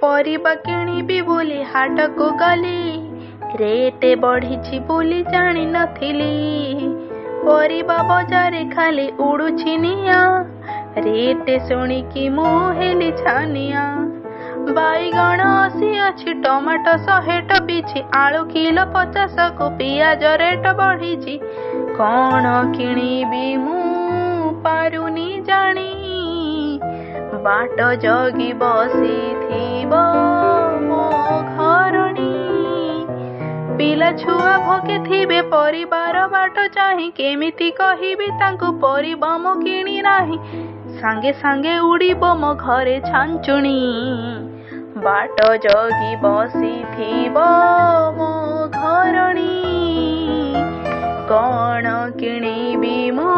परिबा किणिबी बोली हाट को गली रेट बढ़ी बोली जानी नथिली। परिबा बजार खाली उड़ुछि निया रेट शुणिकी मु हेली छानिया। बैगण 80 अच्छी टमाटो 100 टपिछि आलू किलो 50 को पियाज रेट बढ़ी कौन किणिबी मु पारुनी जानी। बाट जगी बसिथिबो मो घरणी पिला छुआ भोके थिबे परिवार बाट चाही केमिति कहिबी तांकु परिबा मो किणी नाही सांगे सांगे उड़ीबो मो घरे छांचुणी। बाट जगी बसिथिबो मो घरणी कौन किणिबी मु